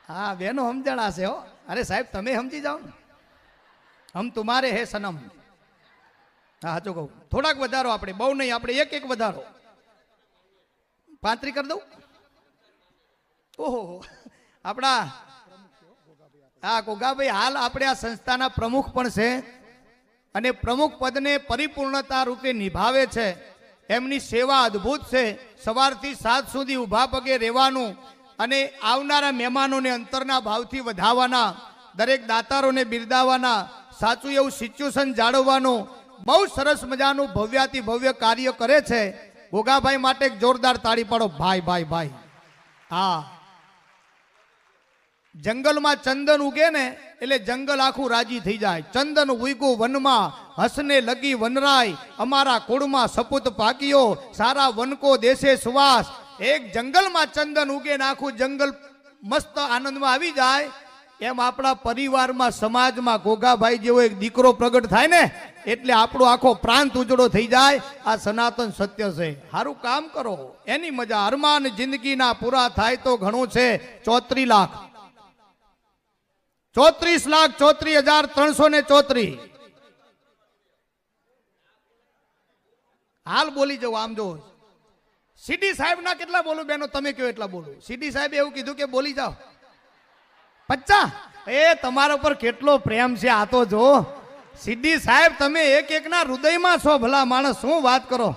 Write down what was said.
હા બેનો સમજણાશે હો. અરે સાહેબ તમે સમજી જાઓ ને, હમ તુમારે હે સનમ. હા સાચું કહું, થોડાક વધારો, આપણે બહુ નહીં, આપણે એક વધારો 35 કરી દઉં. ઓહો આપણા હા ગોગાભાઈ હાલ આપણે આ સંસ્થાના પ્રમુખ પણ છે અને પ્રમુખ પદને પરિપૂર્ણતા રૂપે નિભાવે છે. એમની સેવા અદ્ભુત છે. સવારથી સાંજ સુધી ઊભા પગે રહેવાનું અને આવનારા મહેમાનોને અંતરના ભાવથી વધાવવાના, દરેક દાતારોને બિરદાવવાના, સાચું એવું સિચ્યુએશન જાળવવાનું બહુ સરસ મજાનું ભવ્યાતિ ભવ્ય કાર્ય કરે છે. ગોગાભાઈ માટે એક જોરદાર તાળી પાડો. ભાઈ ભાઈ ભાઈ. હા, જંગલમાં ચંદન ઉગે ને એટલે જંગલ આખું રાજી થઈ જાય. ચંદન ઉગ્યું વનમાં, હસને લગી વનરાય, અમારા કુળમાં સપૂત પાક્યો, સારા વનકો દેશે સુવાસ. એક જંગલમાં ચંદન ઉગે ને આખું જંગલ મસ્ત આનંદમાં આવી જાય. એમ આપણા પરિવારમાં, સમાજમાં ગોગાભાઈ જેવો એક દીકરો પ્રગટ થાય ને એટલે આપણો આખો પ્રાંત ઉજળો થઈ જાય. આ સનાતન સત્ય છે. સારું કામ કરો એની મજા. અરમાન જિંદગીના પૂરા થાય તો ઘણું છે. 34 લાખ 34,34,334 હાલ બોલી જાઉં. આમ જો સીડી સાહેબ ના કેટલા બોલું બેનો? તમે કયો એટલા બોલું. સીડી સાહેબ એવું કીધું કે બોલી જાઓ 50. એ તમારા પર કેટલો પ્રેમ છે આ તો જો. સીડી સાહેબ તમે એક ના હૃદયમાં છો ભલા માણસ. શું વાત કરો.